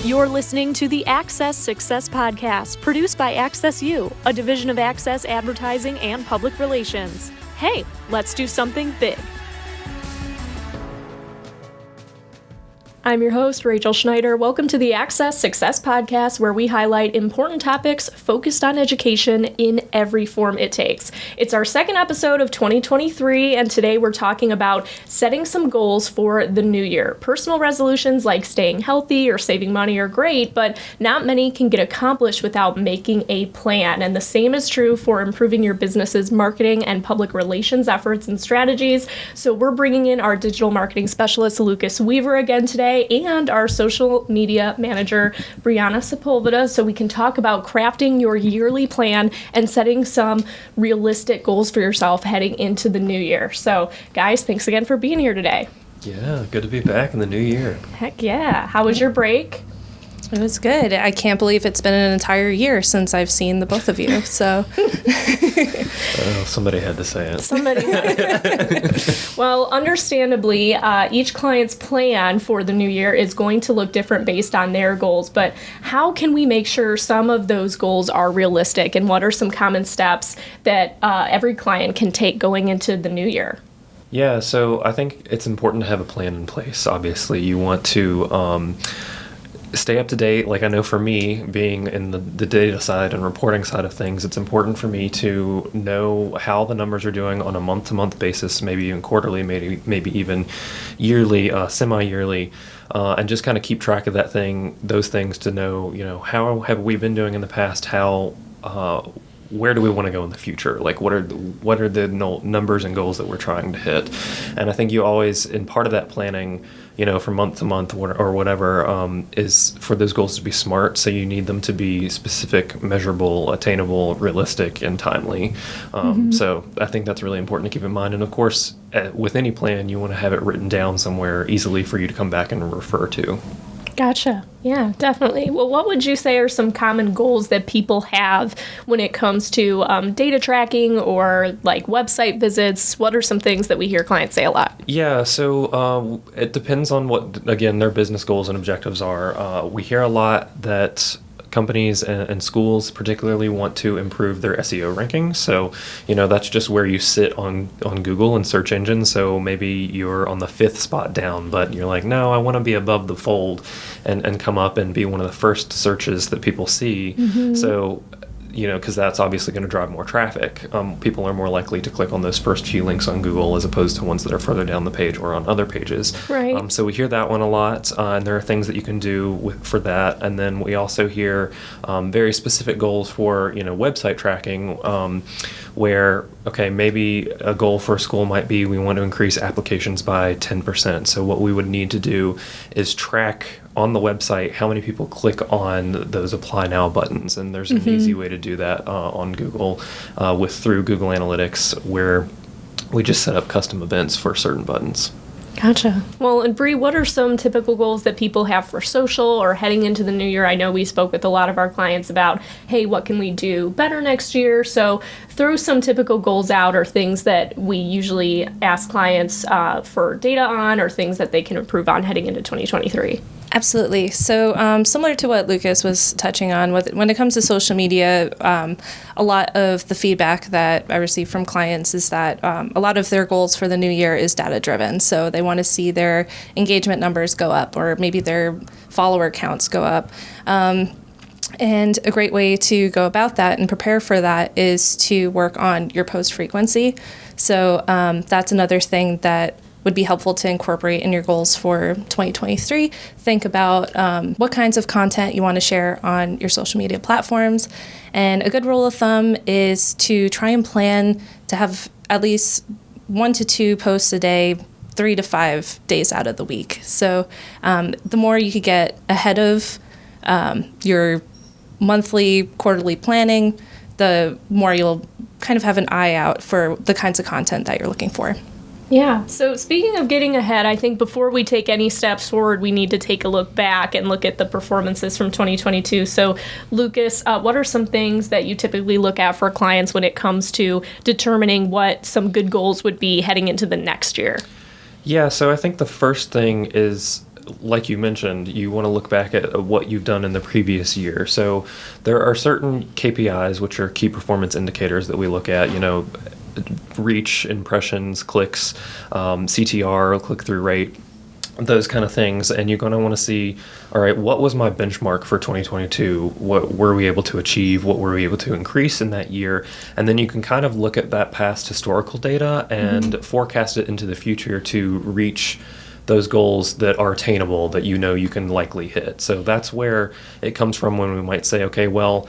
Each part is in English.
You're listening to the Access Success Podcast, produced by Access U, a division of Access Advertising and Public Relations. Hey, let's do something big. I'm your host, Rachel Schneider. Welcome to the Access Success Podcast, where we highlight important topics focused on education in every form it takes. It's our second episode of 2023, and today we're talking about setting some goals for the new year. Personal resolutions like staying healthy or saving money are great, but not many can get accomplished without making a plan. And the same is true for improving your business's marketing and public relations efforts and strategies. So we're bringing in our digital marketing specialist, Lucas Weaver, again today, and our social media manager, Briana Sepulveda, so we can talk about crafting your yearly plan and setting some realistic goals for yourself heading into the new year. So, guys, thanks again for being here today. Yeah, good to be back in the new year. Heck yeah. How was your break? It was good. I can't believe it's been an entire year since I've seen the both of you. So, somebody had to say it. Somebody. Well, understandably, each client's plan for the new year is going to look different based on their goals. But how can we make sure some of those goals are realistic? And what are some common steps that every client can take going into the new year? Yeah, so I think it's important to have a plan in place. Obviously, you want to stay up to date. Like, I know for me, being in the data side and reporting side of things, it's important for me to know how the numbers are doing on a month-to-month basis, maybe even quarterly, maybe even yearly, semi-yearly, and just kind of keep track of those things to know, how have we been doing in the past, where do we want to go in the future? Like, what are the numbers and goals that we're trying to hit? And I think you always, in part of that planning, from month to month or whatever, is for those goals to be smart. So you need them to be specific, measurable, attainable, realistic, and timely. So I think that's really important to keep in mind. And of course, with any plan, you want to have it written down somewhere easily for you to come back and refer to. Gotcha. Yeah, definitely. Well, what would you say are some common goals that people have when it comes to data tracking or like website visits? What are some things that we hear clients say a lot? Yeah, so it depends on what, again, their business goals and objectives are. We hear a lot that companies and schools particularly want to improve their SEO rankings. So, that's just where you sit on Google and search engines. So maybe you're on the 5th spot down, but you're like, no, I want to be above the fold and come up and be one of the first searches that people see. So, because that's obviously going to drive more traffic. People are more likely to click on those first few links on Google as opposed to ones that are further down the page or on other pages. Right. So we hear that one a lot, and there are things that you can do for that. And then we also hear very specific goals for, website tracking, where, okay, maybe a goal for a school might be we want to increase applications by 10%. So what we would need to do is track on the website how many people click on those apply now buttons, and there's an easy way to do that on Google through Google Analytics, where we just set up custom events for certain buttons. Gotcha. Well, and Bree, what are some typical goals that people have for social or heading into the new year? I know we spoke with a lot of our clients about, hey, what can we do better next year? So throw some typical goals out, or things that we usually ask clients for data on, or things that they can improve on heading into 2023. Absolutely. So similar to what Lucas was touching on, when it comes to social media, a lot of the feedback that I receive from clients is that a lot of their goals for the new year is data driven. So they want to see their engagement numbers go up, or maybe their follower counts go up. And a great way to go about that and prepare for that is to work on your post frequency. So that's another thing that would be helpful to incorporate in your goals for 2023. Think about what kinds of content you want to share on your social media platforms. And a good rule of thumb is to try and plan to have at least 1 to 2 posts a day, 3 to 5 days out of the week. So the more you could get ahead of your monthly, quarterly planning, the more you'll kind of have an eye out for the kinds of content that you're looking for. Yeah. So speaking of getting ahead, I think before we take any steps forward, we need to take a look back and look at the performances from 2022. So Lucas, what are some things that you typically look at for clients when it comes to determining what some good goals would be heading into the next year? Yeah, so I think the first thing is like you mentioned, you want to look back at what you've done in the previous year. So there are certain KPIs, which are key performance indicators that we look at, reach, impressions, clicks, CTR, click-through rate, those kind of things. And you're going to want to see, all right, what was my benchmark for 2022? What were we able to achieve? What were we able to increase in that year? And then you can kind of look at that past historical data and forecast it into the future to reach those goals that are attainable, that you can likely hit. So that's where it comes from when we might say, okay, well,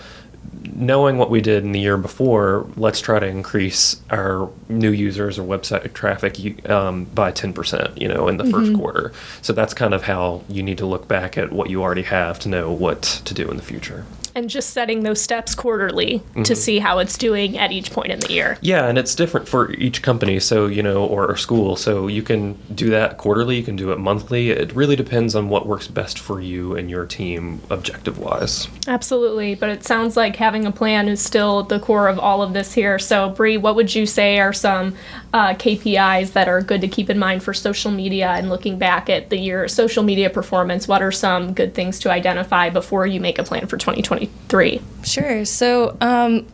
knowing what we did in the year before, let's try to increase our new users or website traffic by 10%, in the first quarter. So that's kind of how you need to look back at what you already have to know what to do in the future. And just setting those steps quarterly to see how it's doing at each point in the year. Yeah, and it's different for each company, so, or school. So you can do that quarterly, you can do it monthly. It really depends on what works best for you and your team objective-wise. Absolutely, but it sounds like having a plan is still the core of all of this here. So, Bree, what would you say are some KPIs that are good to keep in mind for social media and looking back at the year social media performance? What are some good things to identify before you make a plan for 2023? Sure. So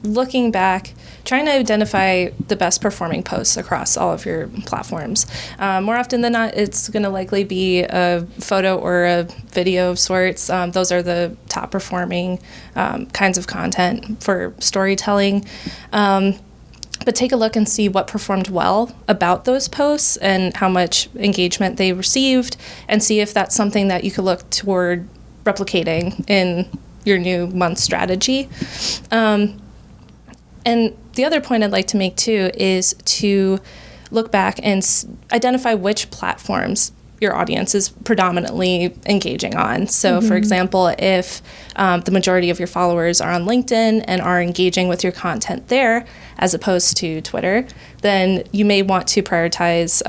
looking back, trying to identify the best performing posts across all of your platforms. More often than not, it's going to likely be a photo or a video of sorts. Those are the top performing kinds of content for storytelling. But take a look and see what performed well about those posts and how much engagement they received, and see if that's something that you could look toward replicating in your new month strategy. And the other point I'd like to make too is to look back and identify which platforms your audience is predominantly engaging on. So for example, if the majority of your followers are on LinkedIn and are engaging with your content there as opposed to Twitter, then you may want to prioritize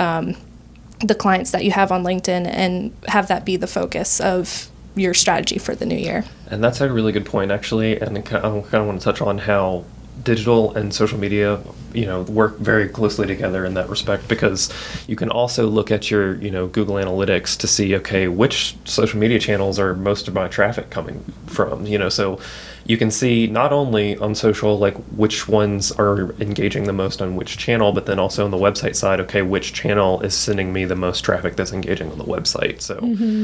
the clients that you have on LinkedIn and have that be the focus of your strategy for the new year. And that's a really good point, actually. And I kind of want to touch on how digital and social media, work very closely together in that respect, because you can also look at your, Google Analytics to see, okay, which social media channels are most of my traffic coming from, so you can see not only on social, like which ones are engaging the most on which channel, but then also on the website side, okay, which channel is sending me the most traffic that's engaging on the website. So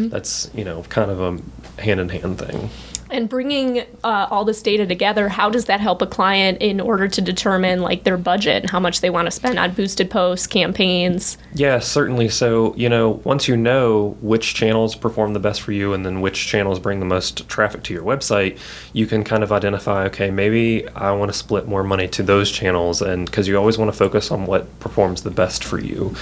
that's, kind of a hand-in-hand thing. And bringing all this data together, how does that help a client in order to determine their budget and how much they want to spend on boosted posts, campaigns? Yeah, certainly. So, once you know which channels perform the best for you and then which channels bring the most traffic to your website, you can kind of identify, okay, maybe I want to split more money to those channels, and because you always want to focus on what performs the best for you.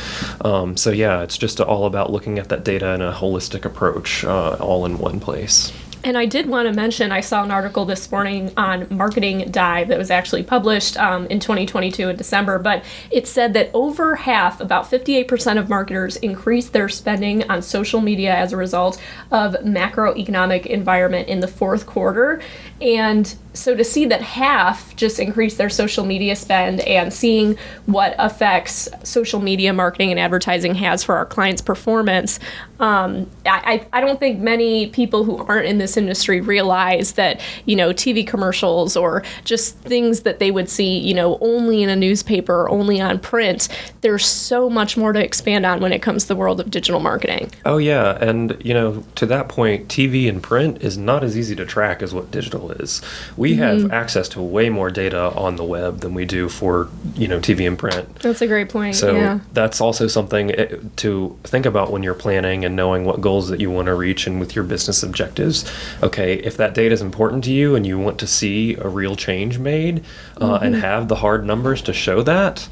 So yeah, it's just all about looking at that data in a holistic approach, all in one place. And I did want to mention, I saw an article this morning on Marketing Dive that was actually published in 2022 in December, but it said that over half, about 58% of marketers increased their spending on social media as a result of macroeconomic environment in the fourth quarter. And so to see that half just increase their social media spend and seeing what effects social media marketing and advertising has for our clients' performance, I don't think many people who aren't in this industry realize that, TV commercials or just things that they would see, only in a newspaper or only on print, there's so much more to expand on when it comes to the world of digital marketing. Oh, yeah. And, to that point, TV and print is not as easy to track as what digital is. We have access to way more data on the web than we do for, TV and print. That's a great point. So that's also something to think about when you're planning and knowing what goals that you want to reach and with your business objectives. Okay, if that data is important to you and you want to see a real change made and have the hard numbers to show that,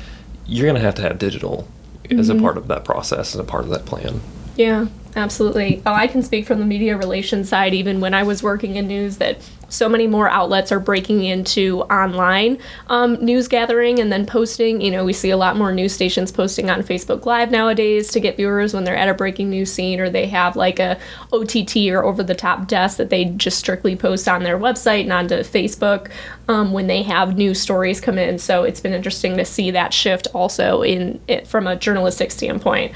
you're going to have digital as a part of that process, as a part of that plan. Yeah, absolutely. I can speak from the media relations side, even when I was working in news, that so many more outlets are breaking into online news gathering and then posting. We see a lot more news stations posting on Facebook Live nowadays to get viewers when they're at a breaking news scene, or they have like a OTT or over-the-top desk that they just strictly post on their website and onto Facebook when they have news stories come in. So it's been interesting to see that shift also from a journalistic standpoint.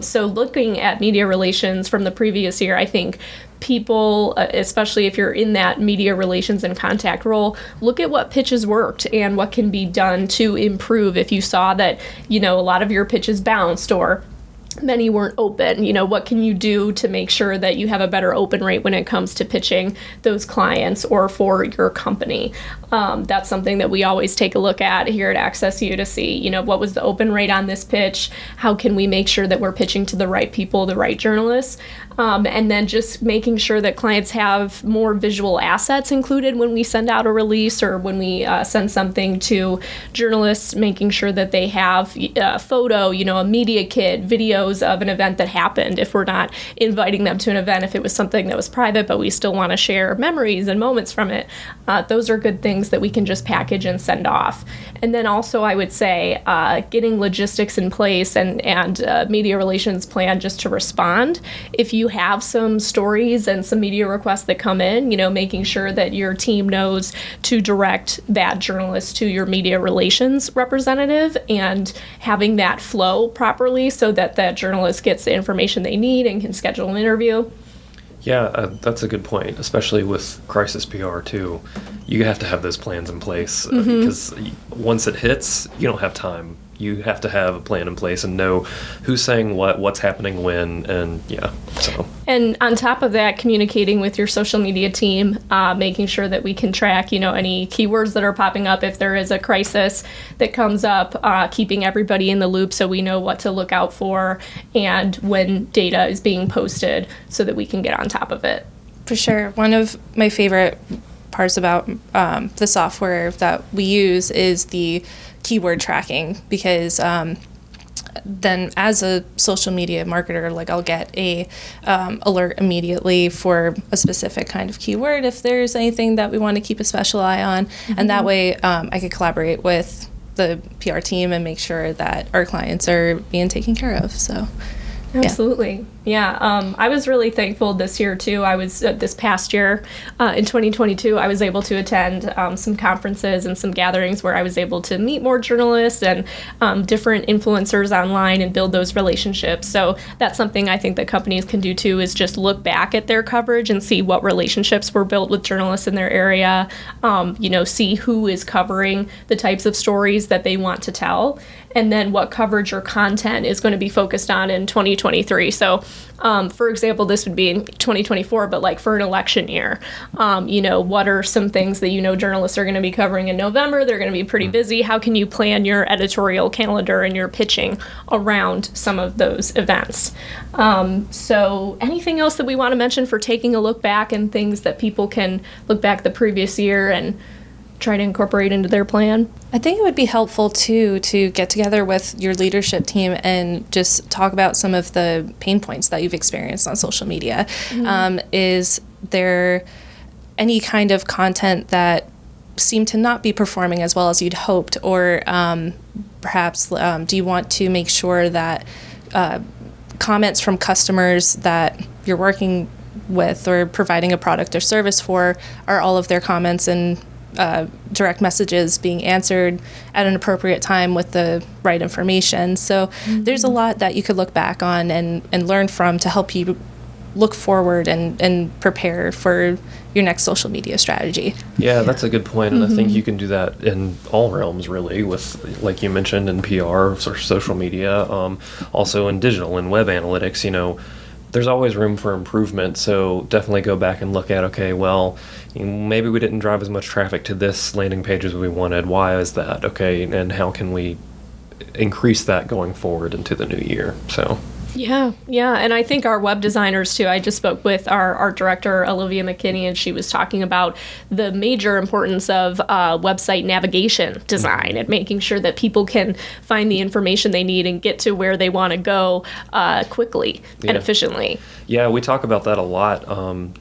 So looking at media relations from the previous year, I think people, especially if you're in that media relations and contact role, look at what pitches worked and what can be done to improve. If you saw that, a lot of your pitches bounced or many weren't open, what can you do to make sure that you have a better open rate when it comes to pitching those clients or for your company? That's something that we always take a look at here at Access U to see, what was the open rate on this pitch? How can we make sure that we're pitching to the right people, the right journalists? And then just making sure that clients have more visual assets included when we send out a release or when we send something to journalists, making sure that they have a photo, a media kit, videos of an event that happened. If we're not inviting them to an event, if it was something that was private, but we still want to share memories and moments from it, those are good things that we can just package and send off. And then also I would say getting logistics in place and media relations plan just to respond. If you have some stories and some media requests that come in, making sure that your team knows to direct that journalist to your media relations representative and having that flow properly so that that journalist gets the information they need and can schedule an interview. Yeah, that's a good point, especially with crisis PR too. You have to have those plans in place because once it hits, you don't have time. You have to have a plan in place and know who's saying what's happening when, and so. And on top of that, communicating with your social media team, making sure that we can track, any keywords that are popping up if there is a crisis that comes up, keeping everybody in the loop so we know what to look out for and when data is being posted so that we can get on top of it. For sure. One of my favorite parts about the software that we use is the keyword tracking, because then as a social media marketer, I'll get a alert immediately for a specific kind of keyword if there's anything that we want to keep a special eye on, and that way I could collaborate with the PR team and make sure that our clients are being taken care of. So absolutely. Yeah. I was really thankful this year too. I was this past year in 2022, I was able to attend some conferences and some gatherings where I was able to meet more journalists and different influencers online and build those relationships. So that's something I think that companies can do too, is just look back at their coverage and see what relationships were built with journalists in their area, see who is covering the types of stories that they want to tell, and then what coverage or content is going to be focused on in 2023. So for example, this would be in 2024, but for an election year, what are some things that journalists are going to be covering in November? They're going to be pretty busy. How can you plan your editorial calendar and your pitching around some of those events? So anything else that we want to mention for taking a look back and things that people can look back the previous year and try to incorporate into their plan? I think it would be helpful too to get together with your leadership team and just talk about some of the pain points that you've experienced on social media. Is there any kind of content that seemed to not be performing as well as you'd hoped, or perhaps do you want to make sure that comments from customers that you're working with or providing a product or service for, are all of their comments and direct messages being answered at an appropriate time with the right information? So there's a lot that you could look back on and learn from to help you look forward and prepare for your next social media strategy. Yeah, that's a good point, and I think you can do that in all realms, really, with, like you mentioned, in PR or social media, also in digital and web analytics. There's always room for improvement, so definitely go back and look at, okay, well, maybe we didn't drive as much traffic to this landing page as we wanted. Why is that? Okay, and how can we increase that going forward into the new year? So Yeah, yeah. And I think our web designers, too, I just spoke with our art director, Olivia McKinney, and she was talking about the major importance of website navigation design and making sure that people can find the information they need and get to where they want to go quickly and efficiently. Yeah, we talk about that a lot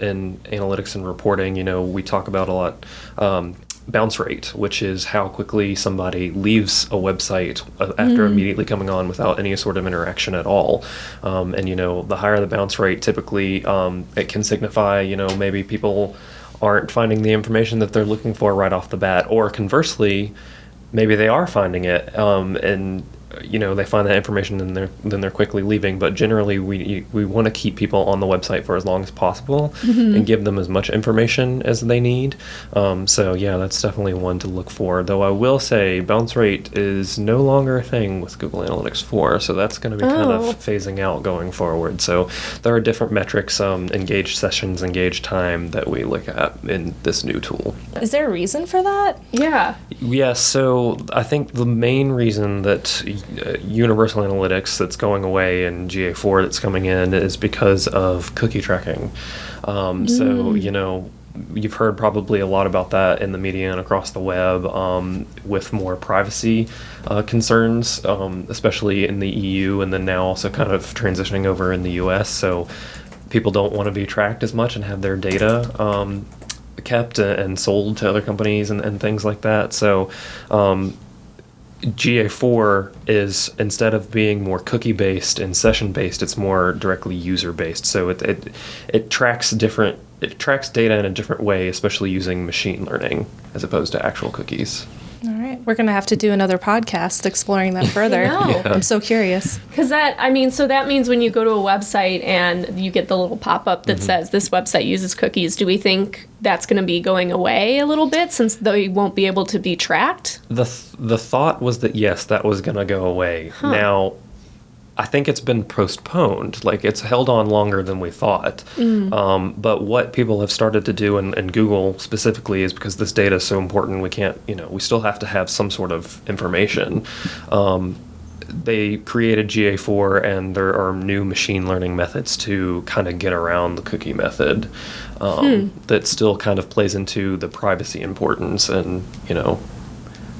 in analytics and reporting. We talk about a lot bounce rate, which is how quickly somebody leaves a website after immediately coming on without any sort of interaction at all. And the higher the bounce rate, typically it can signify, maybe people aren't finding the information that they're looking for right off the bat, or conversely, maybe they are finding it and they find that information and then they're quickly leaving. But generally, we want to keep people on the website for as long as possible and give them as much information as they need. So yeah, that's definitely one to look for. Though I will say, bounce rate is no longer a thing with Google Analytics 4, so that's going to be kind of phasing out going forward. So there are different metrics, engaged sessions, engaged time, that we look at in this new tool. Is there a reason for that? Yeah. Yes, so I think the main reason that Universal Analytics that's going away and GA4 that's coming in is because of cookie tracking. So, you've heard probably a lot about that in the media and across the web with more privacy concerns, especially in the EU, and then now also kind of transitioning over in the US. So people don't want to be tracked as much and have their data kept and sold to other companies and things like that. So GA4 is, instead of being more cookie-based and session-based, it's more directly user-based. So it tracks data in a different way, especially using machine learning as opposed to actual cookies. All right. We're going to have to do another podcast exploring that further. Yeah. I'm so curious. Because so that means when you go to a website and you get the little pop-up that says this website uses cookies, do we think that's going to be going away a little bit since they won't be able to be tracked? The thought was that, yes, that was going to go away. Now, I think it's been postponed. Like, it's held on longer than we thought. But what people have started to do, and Google specifically, is because this data is so important, we can't, we still have to have some sort of information. They created GA4, and there are new machine learning methods to kind of get around the cookie method that still kind of plays into the privacy importance and,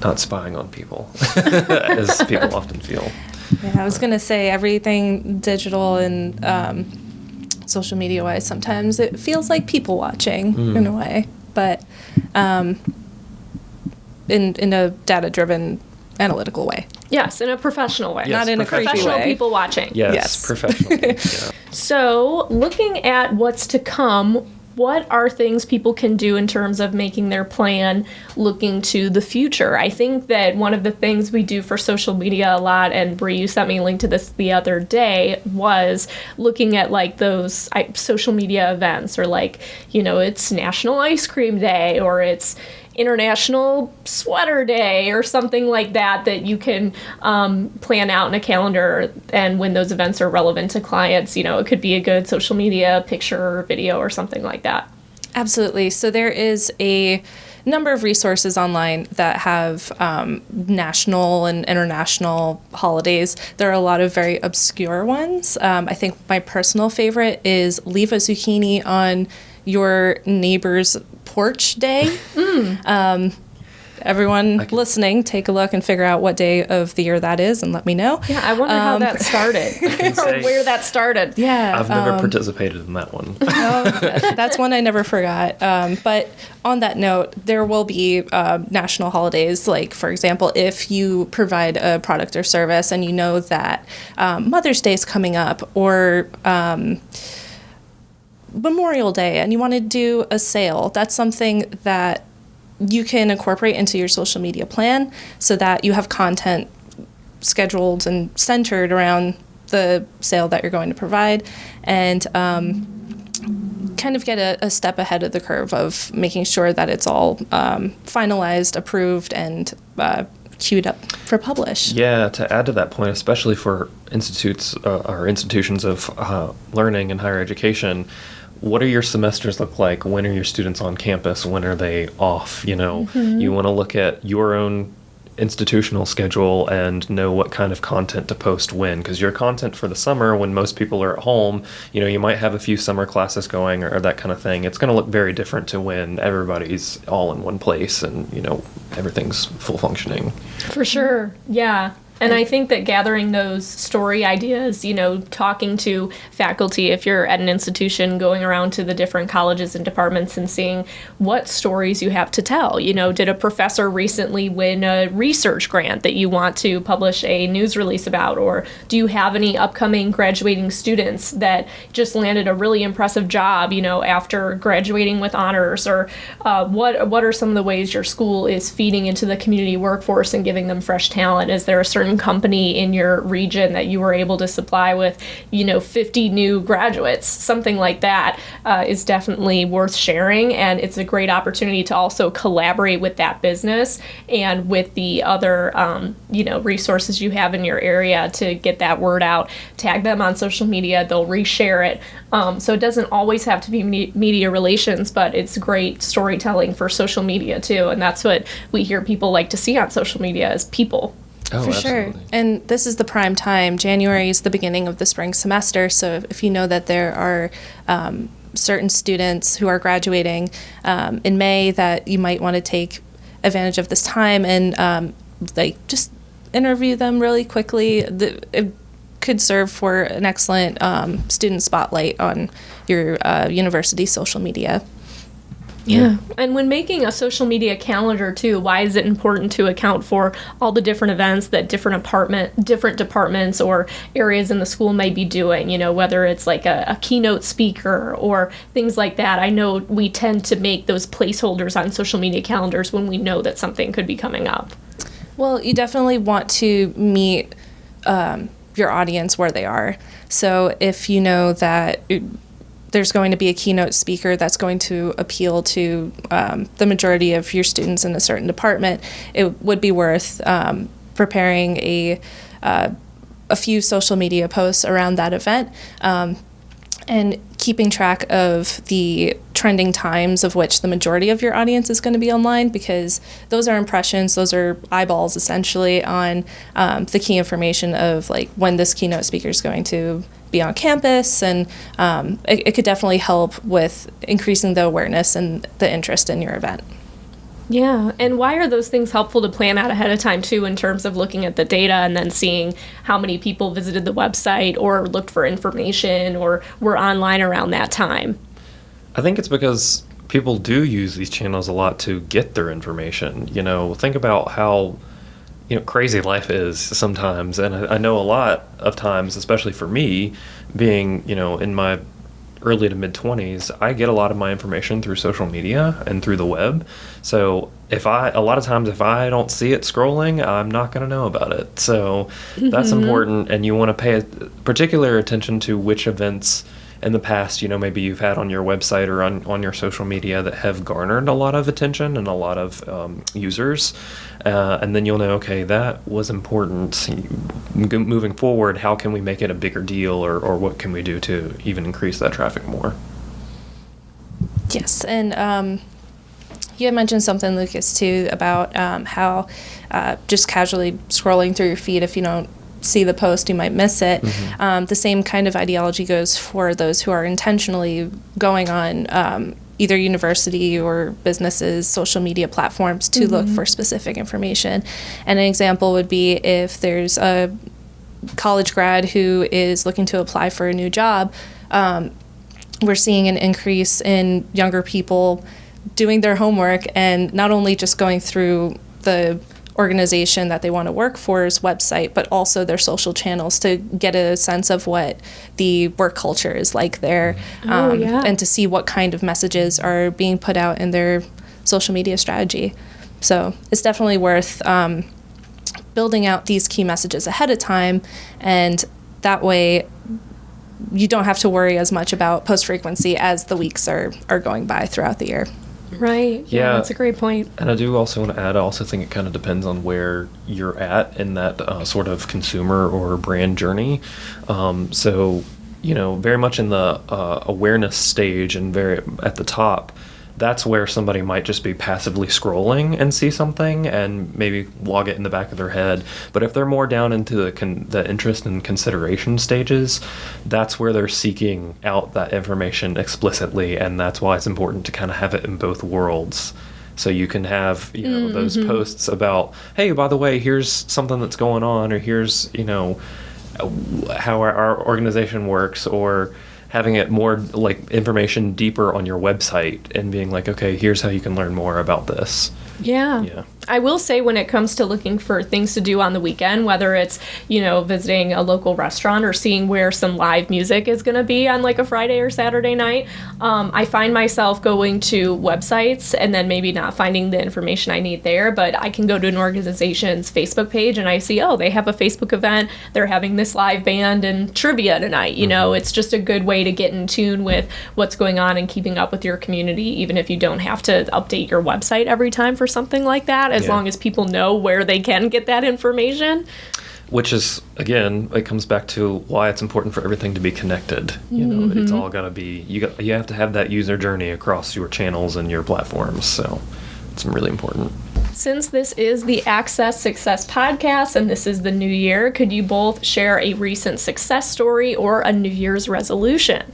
not spying on people, as people often feel. Yeah, I was going to say everything digital and social media wise, sometimes it feels like people watching in a way, but in a data driven analytical way. Yes, in a professional way. Yes, not in a creepy Professional way. people watching. Yes. Professional. Yeah. So, looking at what's to come, what are things people can do in terms of making their plan looking to the future? I think that one of the things we do for social media a lot, and Brie, you sent me a link to this the other day, was looking at like those social media events, or it's National Ice Cream Day, or it's International Sweater Day, or something like that you can plan out in a calendar. And when those events are relevant to clients, it could be a good social media picture or video or something like that. Absolutely. So there is a number of resources online that have national and international holidays. There are a lot of very obscure ones. I think my personal favorite is leave a zucchini on your neighbor's porch day. Everyone listening, take a look and figure out what day of the year that is and let me know. Yeah, I wonder how that started or where that started. Yeah. I've never participated in that one. That's one I never forgot. But on that note, there will be national holidays. Like, for example, if you provide a product or service and you know that Mother's Day is coming up, or Memorial Day, and you want to do a sale, that's something that you can incorporate into your social media plan so that you have content scheduled and centered around the sale that you're going to provide, and kind of get a step ahead of the curve of making sure that it's all finalized, approved, and queued up for publish. Yeah, to add to that point, especially for institutions of learning and higher education, what do your semesters look like? When are your students on campus? When are they off? You want to look at your own institutional schedule and know what kind of content to post when, because your content for the summer, when most people are at home, you might have a few summer classes going or that kind of thing. It's going to look very different to when everybody's all in one place and everything's full functioning. For sure. Yeah. And I think that gathering those story ideas, talking to faculty, if you're at an institution, going around to the different colleges and departments and seeing what stories you have to tell. Did a professor recently win a research grant that you want to publish a news release about? Or do you have any upcoming graduating students that just landed a really impressive job, after graduating with honors? Or what are some of the ways your school is feeding into the community workforce and giving them fresh talent? Is there a certain company in your region that you were able to supply with 50 new graduates? Something like that is definitely worth sharing, and it's a great opportunity to also collaborate with that business and with the other resources you have in your area to get that word out. Tag them on social media, they'll reshare it. So it doesn't always have to be media relations, but it's great storytelling for social media too, and that's what we hear people like to see on social media is people. Oh, for absolutely. sure. And this is the prime time. January is the beginning of the spring semester. So if you know that there are certain students who are graduating in May, that you might want to take advantage of this time and just interview them really quickly. It could serve for an excellent student spotlight on your university social media. Yeah. And when making a social media calendar too, why is it important to account for all the different events that different departments or areas in the school may be doing, whether it's like a keynote speaker or things like that? I know we tend to make those placeholders on social media calendars when we know that something could be coming up. Well, you definitely want to meet your audience where they are. So if you know that there's going to be a keynote speaker that's going to appeal to the majority of your students in a certain department, it would be worth preparing a few social media posts around that event and keeping track of the trending times of which the majority of your audience is going to be online, because those are impressions, those are eyeballs essentially on the key information of like when this keynote speaker is going to be on campus, and it could definitely help with increasing the awareness and the interest in your event. Yeah, and why are those things helpful to plan out ahead of time too, in terms of looking at the data and then seeing how many people visited the website or looked for information or were online around that time? I think it's because people do use these channels a lot to get their information. Think about how crazy life is sometimes, and I know a lot of times, especially for me, being in my early to mid 20s, I get a lot of my information through social media and through the web. So a lot of times if I don't see it scrolling, I'm not going to know about it. So that's important, and you want to pay particular attention to which events in the past, maybe you've had on your website or on your social media that have garnered a lot of attention and a lot of users. And then you'll know, okay, that was important. Moving forward, how can we make it a bigger deal, or what can we do to even increase that traffic more? Yes, and you had mentioned something, Lucas, too, about how just casually scrolling through your feed, if you don't see the post, you might miss it. Mm-hmm. The same kind of ideology goes for those who are intentionally going on either university or businesses' social media platforms to look for specific information. And an example would be if there's a college grad who is looking to apply for a new job, we're seeing an increase in younger people doing their homework and not only just going through the organization that they want to work for's website, but also their social channels to get a sense of what the work culture is like there, and to see what kind of messages are being put out in their social media strategy. So it's definitely worth building out these key messages ahead of time, and that way you don't have to worry as much about post frequency as the weeks are going by throughout the year. Right. Yeah, that's a great point. And I do also want to add, I also think it kind of depends on where you're at in that sort of consumer or brand journey. So, very much in the awareness stage and very at the top, that's where somebody might just be passively scrolling and see something and maybe log it in the back of their head. But if they're more down into the interest and consideration stages, that's where they're seeking out that information explicitly, and that's why it's important to kind of have it in both worlds. So you can have, those posts about, hey, by the way, here's something that's going on, or here's, how our organization works, or having it more like information deeper on your website and being like, okay, here's how you can learn more about this. Yeah. I will say, when it comes to looking for things to do on the weekend, whether it's, visiting a local restaurant or seeing where some live music is going to be on like a Friday or Saturday night, I find myself going to websites and then maybe not finding the information I need there, but I can go to an organization's Facebook page and I see, oh, they have a Facebook event, they're having this live band and trivia tonight. It's just a good way to get in tune with what's going on and keeping up with your community, even if you don't have to update your website every time for something like that, as long as people know where they can get that information. Which is, again, it comes back to why it's important for everything to be connected. It's all got to be, you have to have that user journey across your channels and your platforms. So it's really important. Since this is the Access Success Podcast and this is the new year, could you both share a recent success story or a New Year's resolution?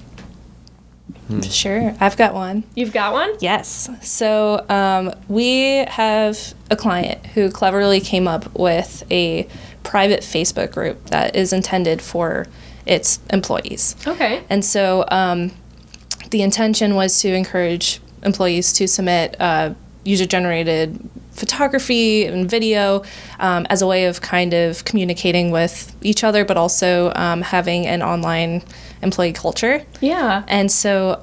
Sure. I've got one. You've got one? Yes. So we have a client who cleverly came up with a private Facebook group that is intended for its employees. Okay. And so the intention was to encourage employees to submit user-generated photography and video as a way of kind of communicating with each other, but also having an online employee culture. Yeah. And so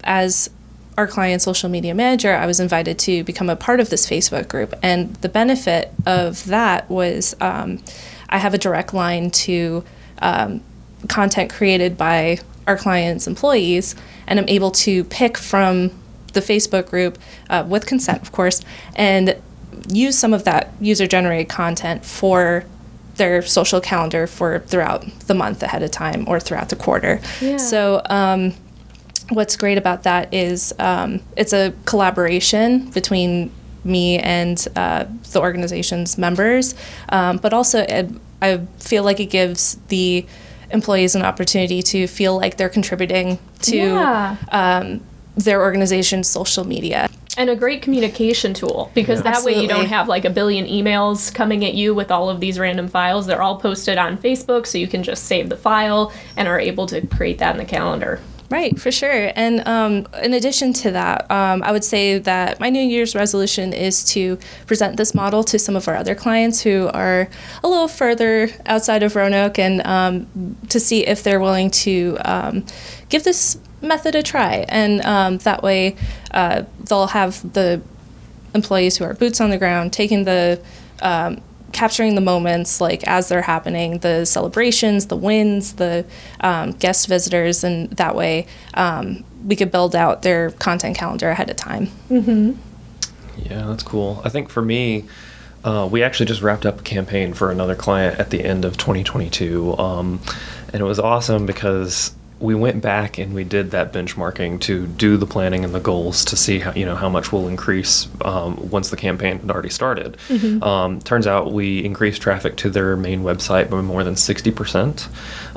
as our client social media manager, I was invited to become a part of this Facebook group. And the benefit of that was I have a direct line to content created by our client's employees, and I'm able to pick from the Facebook group with consent, of course, and use some of that user-generated content for their social calendar for throughout the month ahead of time or throughout the quarter. Yeah. So what's great about that is it's a collaboration between me and the organization's members, but also I feel like it gives the employees an opportunity to feel like they're contributing to their organization's social media. And a great communication tool, because that way you don't have like a billion emails coming at you with all of these random files. They're all posted on Facebook, so you can just save the file and are able to create that in the calendar. Right, for sure. And in addition to that, I would say that my New Year's resolution is to present this model to some of our other clients who are a little further outside of Roanoke, and to see if they're willing to give this method a try. And that way they'll have the employees who are boots on the ground taking the capturing the moments like as they're happening, the celebrations, the wins, the guest visitors, and that way we could build out their content calendar ahead of time. Mm-hmm. Yeah, that's cool. I think for me, we actually just wrapped up a campaign for another client at the end of 2022, and it was awesome because we went back and we did that benchmarking to do the planning and the goals to see how much we'll increase once the campaign had already started. Mm-hmm. Turns out we increased traffic to their main website by more than 60%.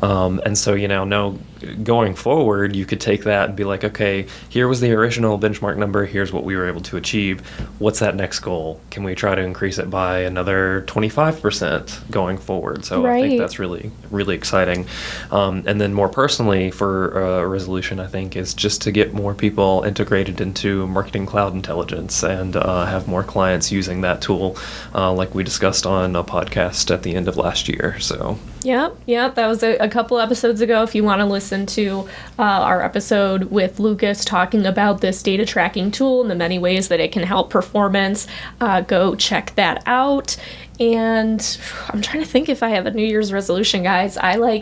And so now going forward, you could take that and be like, okay, here was the original benchmark number. Here's what we were able to achieve. What's that next goal? Can we try to increase it by another 25% going forward? So I think that's really, really exciting. And then more personally, for a resolution, I think, is just to get more people integrated into marketing cloud intelligence and have more clients using that tool, like we discussed on a podcast at the end of last year. So. Yep. That was a couple episodes ago. If you want to listen to our episode with Lucas talking about this data tracking tool and the many ways that it can help performance, go check that out. And I'm trying to think if I have a New Year's resolution, guys. I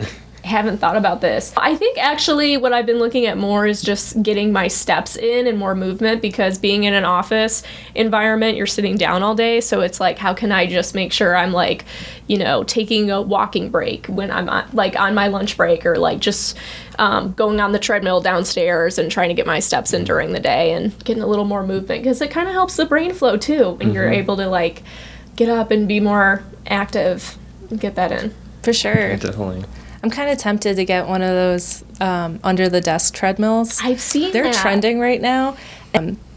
haven't thought about this. I think actually what I've been looking at more is just getting my steps in and more movement, because being in an office environment, you're sitting down all day. So it's like, how can I just make sure I'm like, you know, taking a walking break when I'm on my lunch break, or like just going on the treadmill downstairs and trying to get my steps in during the day and getting a little more movement, because it kind of helps the brain flow too when you're able to like get up and be more active and get that in. For sure. Yeah, definitely. I'm kind of tempted to get one of those under the desk treadmills. I've seen They're that. trending right now.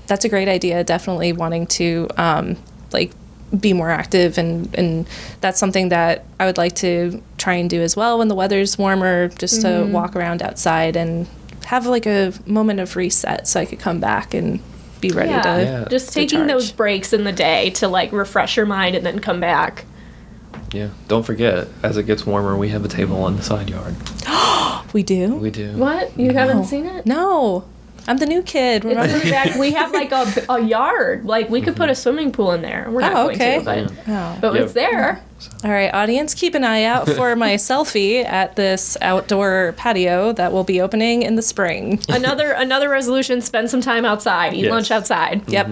That's a great idea. Definitely wanting to like be more active, and that's something that I would like to try and do as well when the weather's warmer, just to walk around outside and have like a moment of reset so I could come back and be ready to just taking recharge. those breaks in the day to like refresh your mind and then come back. Yeah. Don't forget, as it gets warmer, we have a table in the side yard. We do? We do. What? You haven't seen it? No. I'm the new kid. It's in the back. We have like a yard. Like we could put a swimming pool in there. We're not going to, but it's there. All right, audience, keep an eye out for my selfie at this outdoor patio that will be opening in the spring. Another resolution: spend some time outside, eat lunch outside. Yep.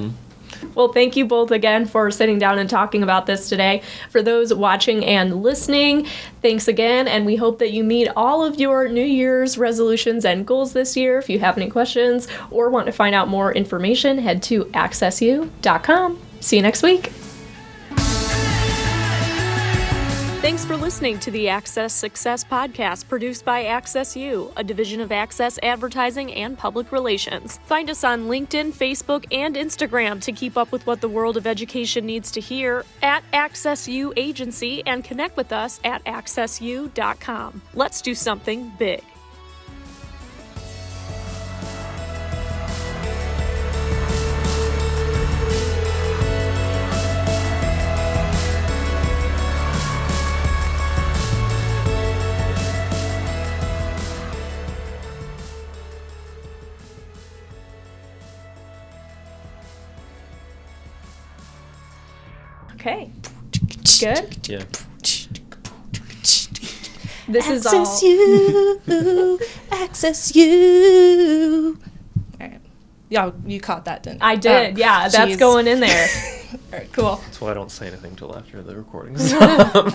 Well, thank you both again for sitting down and talking about this today. For those watching and listening, thanks again, and we hope that you meet all of your New Year's resolutions and goals this year. If you have any questions or want to find out more information, head to accessu.com. See you next week. Thanks for listening to the Access Success Podcast, produced by Access U, a division of Access Advertising and Public Relations. Find us on LinkedIn, Facebook, and Instagram to keep up with what the world of education needs to hear, at Access U Agency, and connect with us at accessu.com. Let's do something big. Okay. Good? Yeah. This is Access all. you, access you. All right. Y'all, you caught that, didn't you? I did, yeah. That's Jeez. going in there. All right, cool. That's why I don't say anything till after the recording's done.